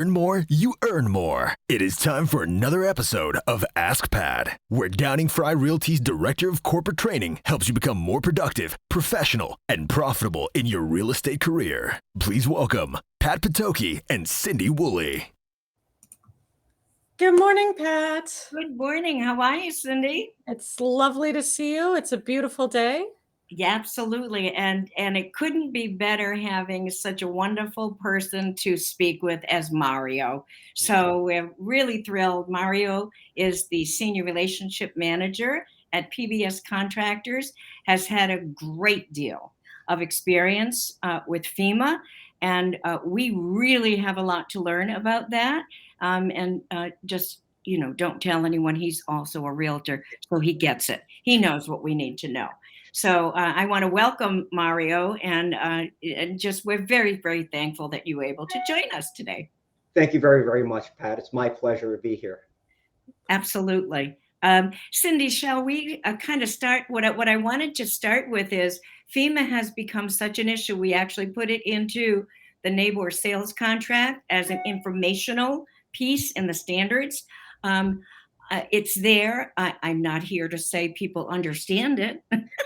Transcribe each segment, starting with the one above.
Earn more, you earn more. It is time for another episode of Ask Pat, where Downing-Frye Realty's Director of Corporate Training helps you become more productive, professional, and profitable in your real estate career. Please welcome Pat Patoki and Cindy Woolley. Good morning, Pat. Good morning. How are you, Cindy? It's lovely to see you. It's a beautiful day. Yeah, absolutely. And it couldn't be better having such a wonderful person to speak with as Mario. So we're really thrilled. Mario is the Senior Relationship Manager at PBS Contractors, has had a great deal of experience with FEMA. And we really have a lot to learn about that. Don't tell anyone he's also a realtor, so he gets it. He knows what we need to know. So I want to welcome Mario, and we're very, very thankful that you were able to join us today. Thank you very, very much, Pat. It's my pleasure to be here. Absolutely. Cindy, shall we kind of start? What I wanted to start with is FEMA has become such an issue. We actually put it into the neighbor sales contract as an informational piece in the standards. It's there. I'm not here to say people understand it,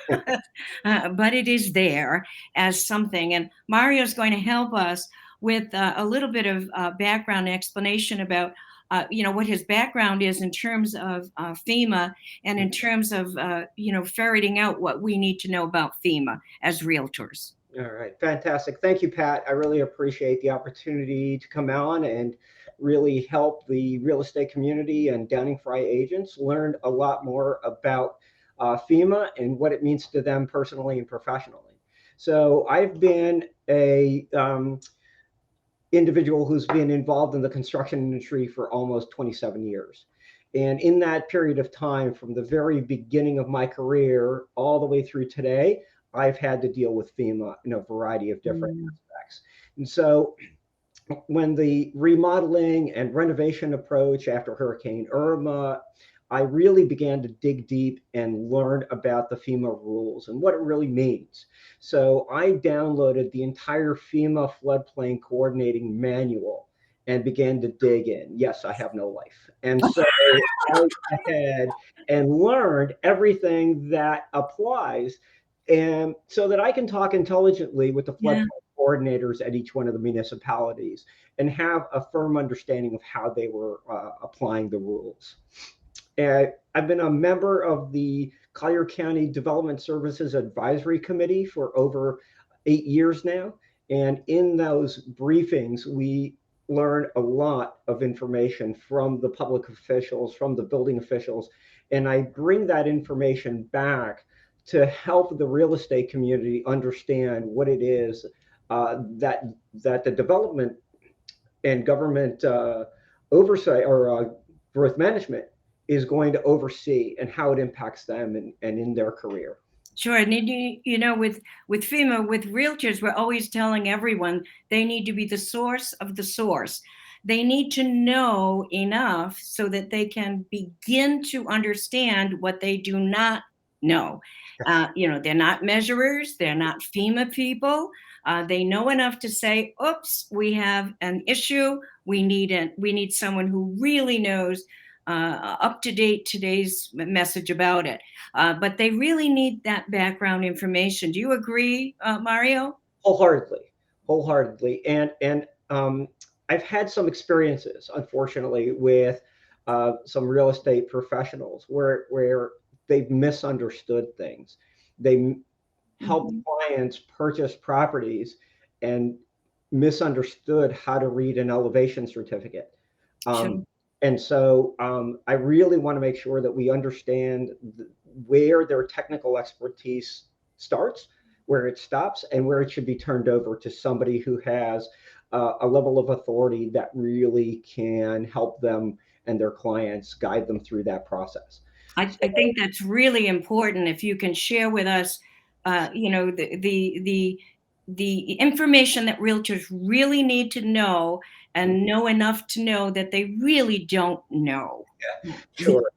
but it is there as something. And Mario's going to help us with a little bit of background explanation about, what his background is in terms of FEMA and in terms of, ferreting out what we need to know about FEMA as realtors. All right. Fantastic. Thank you, Pat. I really appreciate the opportunity to come on and really help the real estate community and Downing-Frye agents learn a lot more about FEMA and what it means to them personally and professionally. So I've been a individual who's been involved in the construction industry for almost 27 years. And in that period of time, from the very beginning of my career all the way through today, I've had to deal with FEMA in a variety of different aspects. And so when the remodeling and renovation approach after Hurricane Irma, I really began to dig deep and learn about the FEMA rules and what it really means. So I downloaded the entire FEMA floodplain coordinating manual and began to dig in. Yes, I have no life. And so I went ahead and learned everything that applies, and so that I can talk intelligently with the floodplain coordinators at each one of the municipalities and have a firm understanding of how they were applying the rules. And I've been a member of the Collier County Development Services Advisory Committee for over 8 years now. And in those briefings, we learn a lot of information from the public officials, from the building officials, and I bring that information back to help the real estate community understand what it is that the development and government oversight or growth management is going to oversee and how it impacts them and in their career. Sure. And with FEMA, with realtors, we're always telling everyone they need to be the source of the source. They need to know enough so that they can begin to understand what they do not know. They're not measurers. They're not FEMA people. They know enough to say, oops, we have an issue. We need someone who really knows up to date today's message about it. But they really need that background information. Do you agree, Mario? Wholeheartedly. And I've had some experiences, unfortunately, with some real estate professionals where they've misunderstood things. They helped clients purchase properties and misunderstood how to read an elevation certificate. Sure. And so I really want to make sure that we understand where their technical expertise starts, where it stops, and where it should be turned over to somebody who has a level of authority that really can help them and their clients, guide them through that process. I think that's really important. If you can share with us, the information that realtors really need to know and know enough to know that they really don't know. Yeah, sure.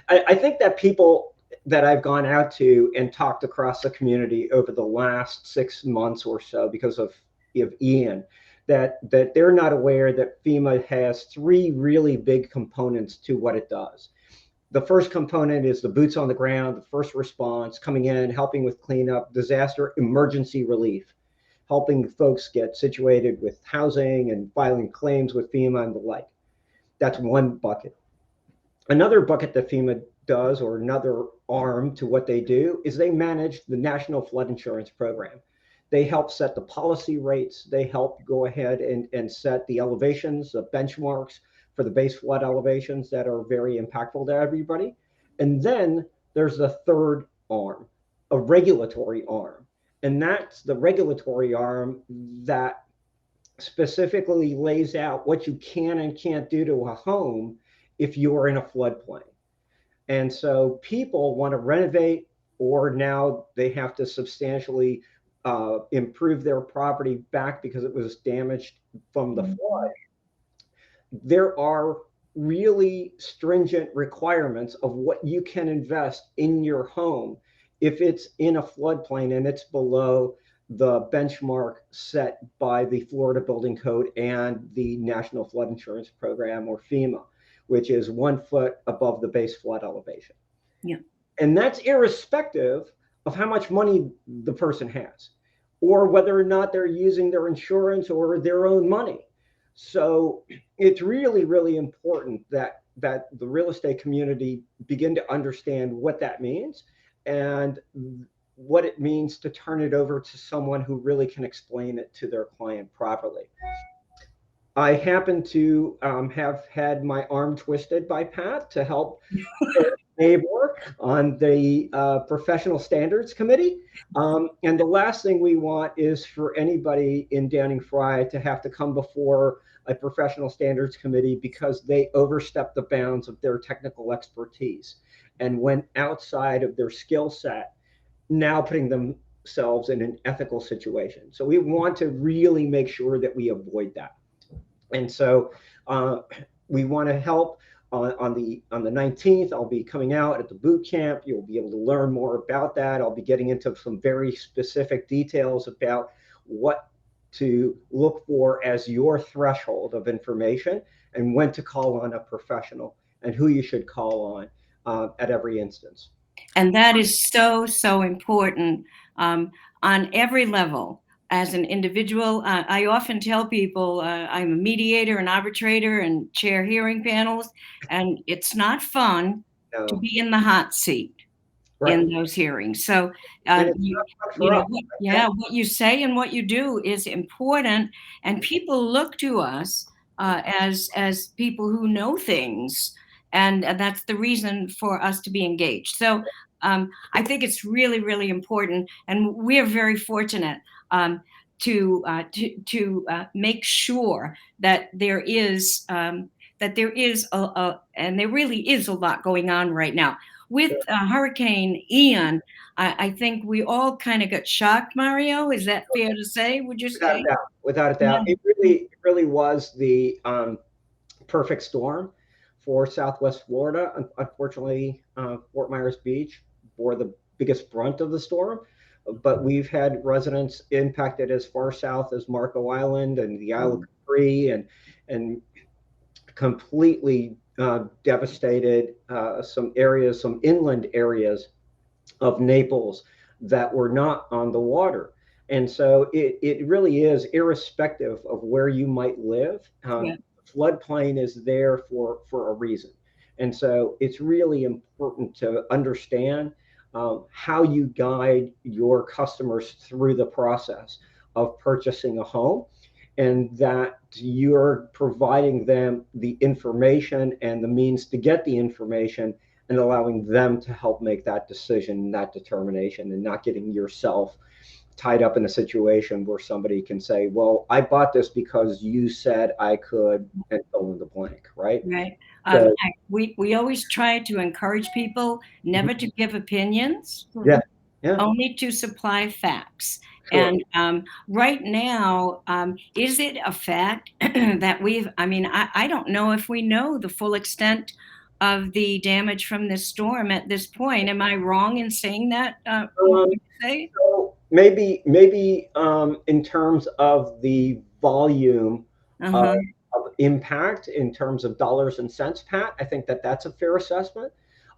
I think that people that I've gone out to and talked across the community over the last 6 months or so because of Ian, that they're not aware that FEMA has three really big components to what it does. The first component is the boots on the ground, the first response, coming in, helping with cleanup, disaster emergency relief, helping folks get situated with housing and filing claims with FEMA and the like. That's one bucket. Another bucket that FEMA does, or another arm to what they do, is they manage the National Flood Insurance Program. They help set the policy rates. They help go ahead and set the elevations, the benchmarks for the base flood elevations that are very impactful to everybody. And then there's the third arm, a regulatory arm. And that's the regulatory arm that specifically lays out what you can and can't do to a home if you're in a floodplain. And so people want to renovate, or now they have to substantially improve their property back because it was damaged from the flood. There are really stringent requirements of what you can invest in your home if it's in a floodplain and it's below the benchmark set by the Florida Building Code and the National Flood Insurance Program, or FEMA, which is 1 foot above the base flood elevation. Yeah. And that's irrespective of how much money the person has, or whether or not they're using their insurance or their own money. So it's really, really important that the real estate community begin to understand what that means and what it means to turn it over to someone who really can explain it to their client properly. I happen to have had my arm twisted by Pat to help neighbor on the professional standards committee. And the last thing we want is for anybody in Downing-Frye to have to come before a professional standards committee because they overstepped the bounds of their technical expertise and went outside of their skill set, now putting themselves in an ethical situation. So we want to really make sure that we avoid that. And so we want to help. On the 19th, I'll be coming out at the Bootcamp. You'll be able to learn more about that. I'll be getting into some very specific details about what to look for as your threshold of information and when to call on a professional and who you should call on at every instance. And that is so, so important on every level. As an individual, I often tell people I'm a mediator, an arbitrator, and chair hearing panels, and it's not fun to be in the hot seat in those hearings. So, what you say and what you do is important, and people look to us as people who know things, and that's the reason for us to be engaged. So, I think it's really, really important, and we're very fortunate to make sure that there is and there really is a lot going on right now with Hurricane Ian. I think we all kind of got shocked, Mario. Is that fair to say? Would you say? Without a doubt, it really was the perfect storm for Southwest Florida. Unfortunately, Fort Myers Beach bore the biggest brunt of the storm, but we've had residents impacted as far south as Marco Island and the Isle of Capri, and completely devastated some inland areas of Naples that were not on the water. And so it really is, irrespective of where you might live, floodplain is there for a reason. And so it's really important to understand how you guide your customers through the process of purchasing a home, and that you're providing them the information and the means to get the information and allowing them to help make that decision, that determination, and not getting yourself tied up in a situation where somebody can say, well, I bought this because you said I could, and fill in the blank, right? Right. So, we always try to encourage people never to give opinions, only to supply facts. Sure. And right now, is it a fact that I don't know if we know the full extent of the damage from this storm at this point. Am I wrong in saying that? So maybe in terms of the volume Uh-huh. of impact in terms of dollars and cents, Pat. I think that that's a fair assessment.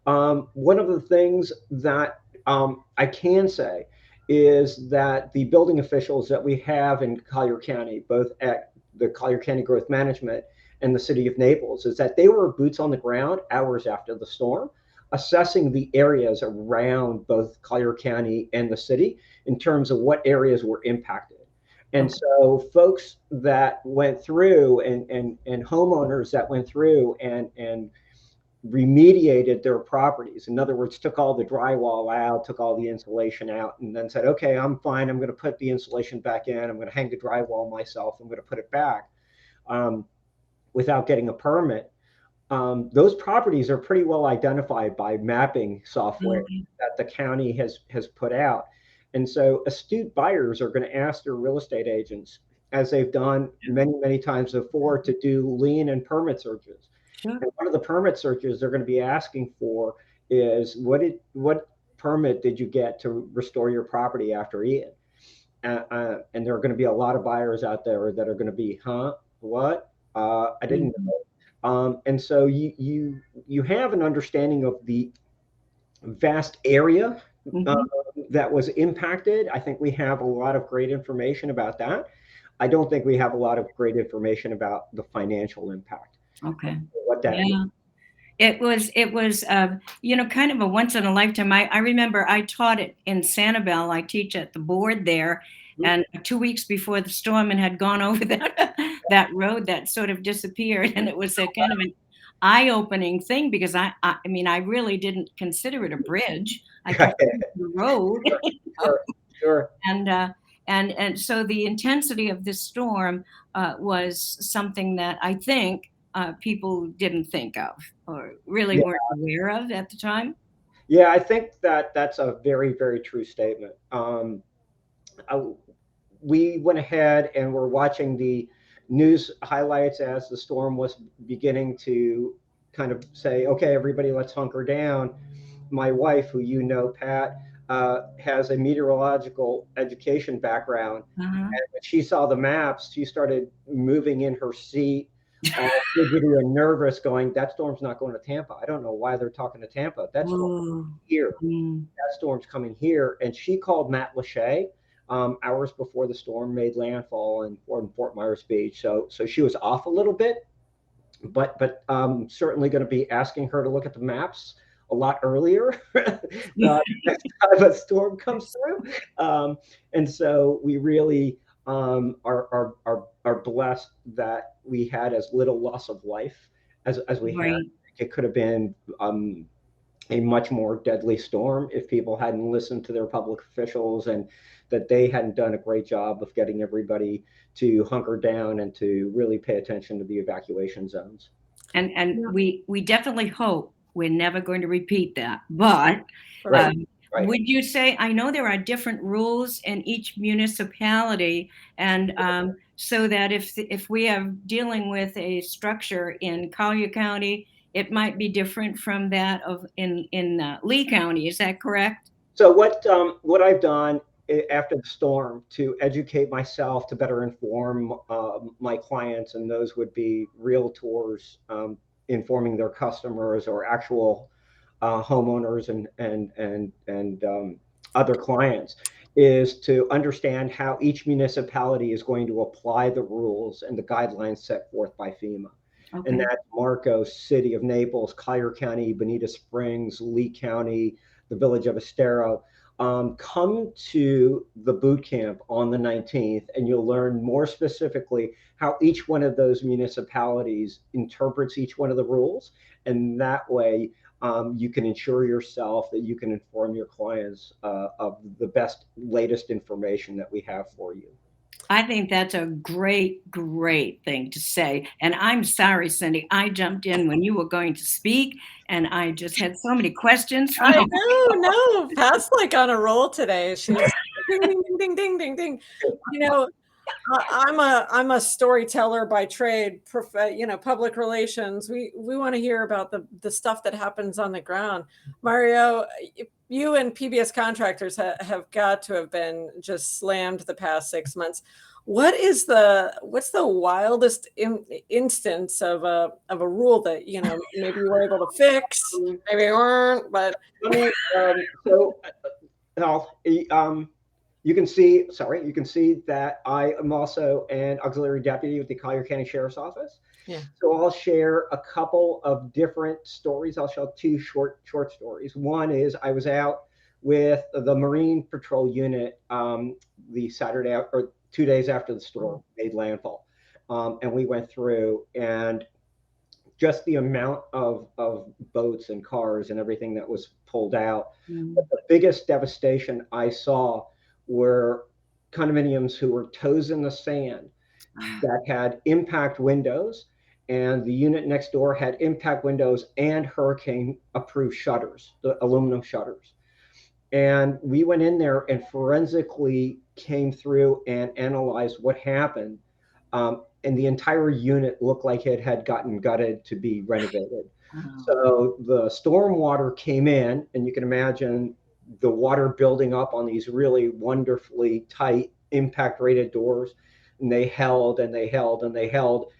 One of the things that I can say is that the building officials that we have in Collier County, both at the Collier County Growth Management and the city of Naples, is that they were boots on the ground hours after the storm, assessing the areas around both Collier County and the city in terms of what areas were impacted. And so folks that went through and homeowners that went through and remediated their properties. In other words, took all the drywall out, took all the insulation out, and then said, okay, I'm fine. I'm going to put the insulation back in. I'm going to hang the drywall myself. I'm going to put it back without getting a permit. Those properties are pretty well identified by mapping software that the county has put out. And so astute buyers are going to ask their real estate agents, as they've done many times before, to do lien and permit searches. Sure. And one of the permit searches they're going to be asking for is what permit did you get to restore your property after Ian? And there are going to be a lot of buyers out there that are going to be, what? I didn't know. And so you have an understanding of the vast area that was impacted. I think we have a lot of great information about that. I don't think we have a lot of great information about the financial impact. Okay. What that means. It was, kind of a once in a lifetime. I remember I taught it in Sanibel. I teach at the board there. And 2 weeks before the storm and had gone over that road that sort of disappeared. And it was a kind of an eye-opening thing because I mean, I really didn't consider it a bridge. I considered it the road. Sure. And so the intensity of this storm was something that I think people didn't think of or really weren't aware of at the time. Yeah, I think that that's a very, very true statement. We went ahead and were watching the news highlights as the storm was beginning to kind of say, okay, everybody, let's hunker down. My wife, who you know, Pat, has a meteorological education background. And when she saw the maps, she started moving in her seat, all fidgety and nervous, going, that storm's not going to Tampa. I don't know why they're talking to Tampa. That storm's here. That storm's coming here. And she called Matt Lachey hours before the storm made landfall in Fort Myers Beach. So she was off a little bit, but certainly going to be asking her to look at the maps a lot earlier next time a storm comes through. And so we really are blessed that we had as little loss of life as we had. It could have been a much more deadly storm if people hadn't listened to their public officials and that they hadn't done a great job of getting everybody to hunker down and to really pay attention to the evacuation zones. And we definitely hope we're never going to repeat that. But would you say, I know there are different rules in each municipality, and so that if we are dealing with a structure in Collier County, it might be different from that of in Lee County. Is that correct? So what I've done after the storm to educate myself, to better inform my clients, and those would be realtors informing their customers or actual homeowners and other clients, is to understand how each municipality is going to apply the rules and the guidelines set forth by FEMA. Okay. And that's Marcos, City of Naples, Collier County, Bonita Springs, Lee County, the Village of Estero. Come to the boot camp on the 19th, and you'll learn more specifically how each one of those municipalities interprets each one of the rules. And that way, you can ensure yourself that you can inform your clients of the best, latest information that we have for you. I think that's a great thing to say. And I'm sorry, Cindy, I jumped in when you were going to speak, and I just had so many questions. I know, no, Pat's like on a roll today. She's ding, ding, ding, ding, ding, ding. You know, I'm a storyteller by trade, public relations. We want to hear about the stuff that happens on the ground. Mario, you and PBS Contractors have got to have been just slammed the past 6 months. What's the wildest instance of a rule that maybe you were able to fix, maybe you weren't, but you can see that I am also an auxiliary deputy with the Collier County Sheriff's Office. Yeah. So I'll share a couple of different stories. I'll share two short stories. One is I was out with the Marine Patrol Unit the Saturday or 2 days after the storm made landfall, and we went through, and just the amount of boats and cars and everything that was pulled out. But the biggest devastation I saw were condominiums who were toes in the sand that had impact windows, and the unit next door had impact windows and hurricane approved shutters, the aluminum shutters. And we went in there and forensically came through and analyzed what happened. And the entire unit looked like it had gotten gutted to be renovated. So the storm water came in, and you can imagine the water building up on these really wonderfully tight impact rated doors. And they held and they held and they held.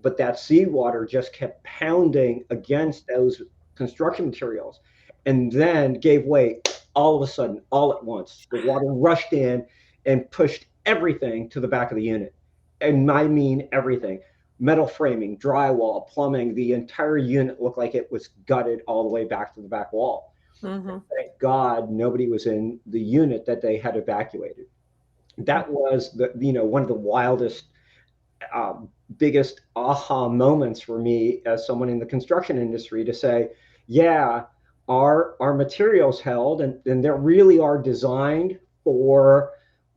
But that seawater just kept pounding against those construction materials, and then gave way all of a sudden, all at once. The water rushed in and pushed everything to the back of the unit. And I mean everything. Metal framing, drywall, plumbing, the entire unit looked like it was gutted all the way back to the back wall. Thank God nobody was in the unit that they had evacuated. That was one of the wildest, biggest aha moments for me as someone in the construction industry, to say, yeah, our materials held, and they really are designed for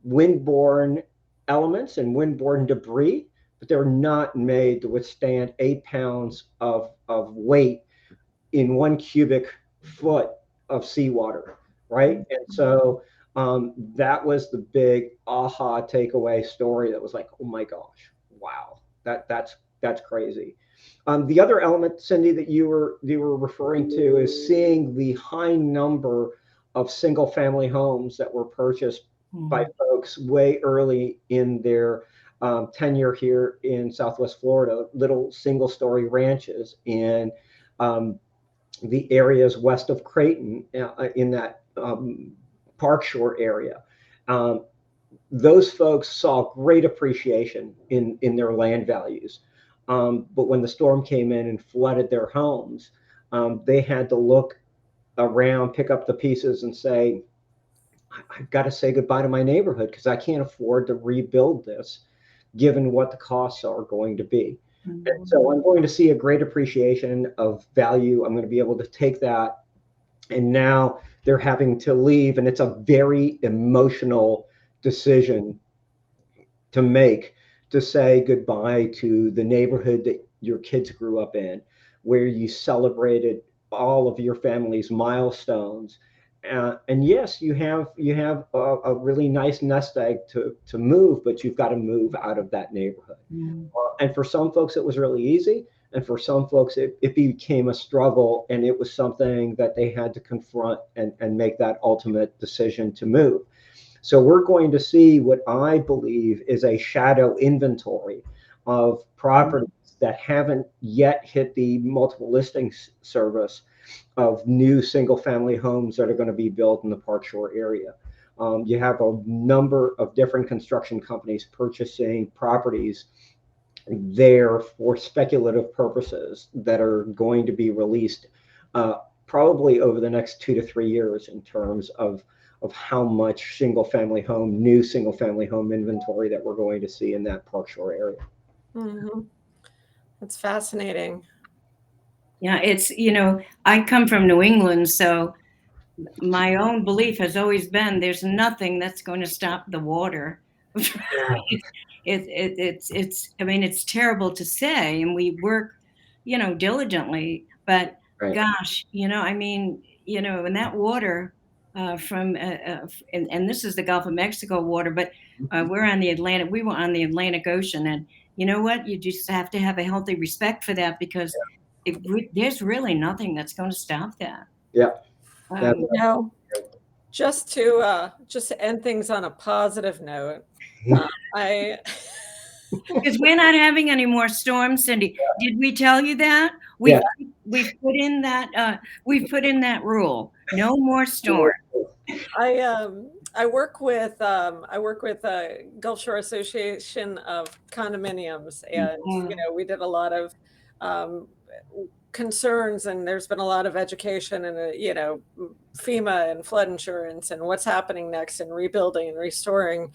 windborne elements and windborne debris, but they're not made to withstand 8 pounds of weight in 1 cubic foot of seawater, right? And so that was the big aha takeaway story that was like, oh my gosh, wow, that's crazy. The other element, Cindy, that you were referring to is seeing the high number of single family homes that were purchased by folks way early in their tenure here in Southwest Florida, little single story ranches in the areas west of Creighton, in that Park Shore area. Those folks saw great appreciation in their land values. But when the storm came in and flooded their homes, they had to look around, pick up the pieces and say, I've got to say goodbye to my neighborhood because I can't afford to rebuild this, given what the costs are going to be. And so I'm going to see a great appreciation of value. I'm going to be able to take that, and now they're having to leave, and it's a very emotional decision to make, to say goodbye to the neighborhood that your kids grew up in, where you celebrated all of your family's milestones. And yes, you have a really nice nest egg to move, but you've got to move out of that neighborhood. And for some folks, it was really easy. And for some folks, it became a struggle, and it was something that they had to confront and make that ultimate decision to move. So we're going to see what I believe is a shadow inventory of properties that haven't yet hit the multiple listings service of new single family homes that are going to be built in the Park Shore area. You have a number of different construction companies purchasing properties there for speculative purposes that are going to be released probably over the next 2 to 3 years in terms of how much new single family home inventory that we're going to see in that Park Shore area. That's fascinating. Yeah, it's, I come from New England, so my own belief has always been there's nothing that's going to stop the water. It's terrible to say, and we work, diligently, but gosh, and that water from, and this is the Gulf of Mexico water, but we were on the Atlantic Ocean, and you know what? You just have to have a healthy respect for that, because there's really nothing that's going to stop that. No. Just to end things on a positive note, I Because we're not having any more storms, Cindy. Did we tell you that? Yeah. We've put in that rule. No more storm. I work with Gulf Shore Association of Condominiums, and we did a lot of concerns, and there's been a lot of education and FEMA and flood insurance and what's happening next and rebuilding and restoring.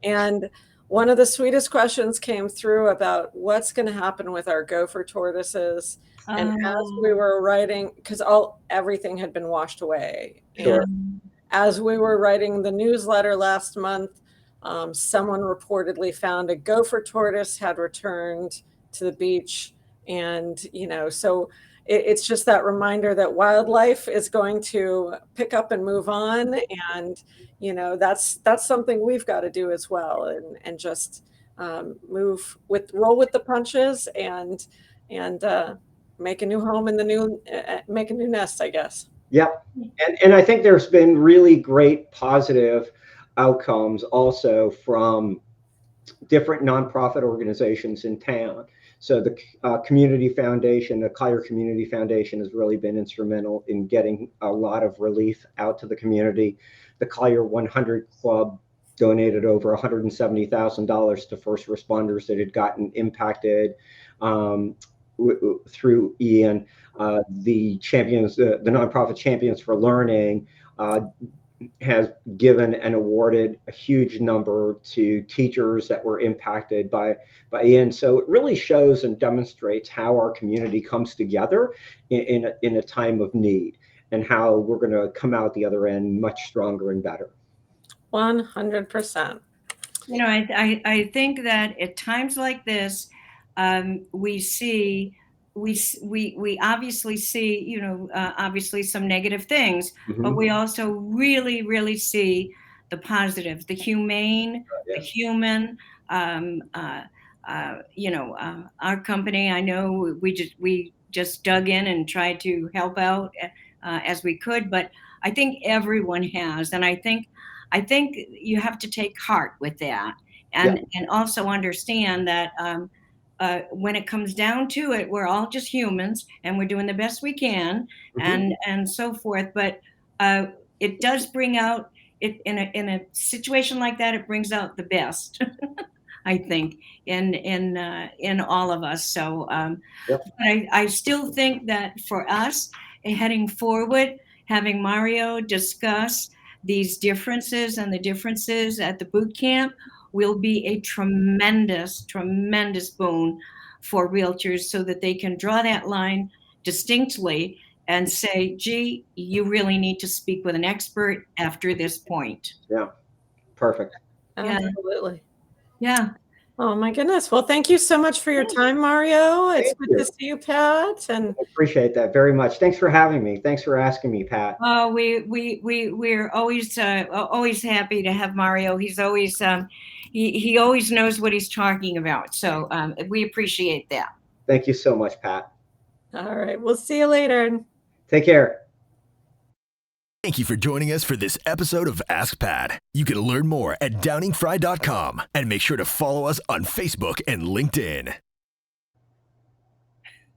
And one of the sweetest questions came through about what's going to happen with our gopher tortoises. And as we were writing, because everything had been washed away. Sure. And as we were writing the newsletter last month, someone reportedly found a gopher tortoise had returned to the beach. And, so it's just that reminder that wildlife is going to pick up and move on. And, that's something we've got to do as well. And just roll with the punches and make a new home in make a new nest, I guess. Yep. And I think there's been really great positive outcomes also from different nonprofit organizations in town. So the community foundation, the Collier Community Foundation, has really been instrumental in getting a lot of relief out to the community. The Collier 100 Club donated over $170,000 to first responders that had gotten impacted through Ian. The nonprofit Champions for Learning has given and awarded a huge number to teachers that were impacted by Ian. So it really shows and demonstrates how our community comes together in a time of need, and how we're going to come out the other end much stronger and better. 100%. I think that at times like this, we obviously see, obviously some negative things, but we also really, really see the positive, the humane, the human. Our company, I know we just dug in and tried to help out as we could, but I think everyone has, and I think you have to take heart with that, and also understand that. When it comes down to it, we're all just humans, and we're doing the best we can, and so forth. But it does bring out it in a situation like that. It brings out the best, I think, in all of us. So, but I still think that for us, heading forward, having Mario discuss these differences and the differences at the boot camp will be a tremendous, tremendous boon for realtors, so that they can draw that line distinctly and say, gee, you really need to speak with an expert after this point. Yeah, perfect. Absolutely. Yeah. Oh my goodness. Well, thank you so much for your time, Mario. It's good to see you, Pat. And I appreciate that very much. Thanks for having me. Thanks for asking me, Pat. Oh, we're always happy to have Mario. He's always he always knows what he's talking about. So we appreciate that. Thank you so much, Pat. All right. We'll see you later. Take care. Thank you for joining us for this episode of Ask Pat. You can learn more at Downing-Frye.com and make sure to follow us on Facebook and LinkedIn.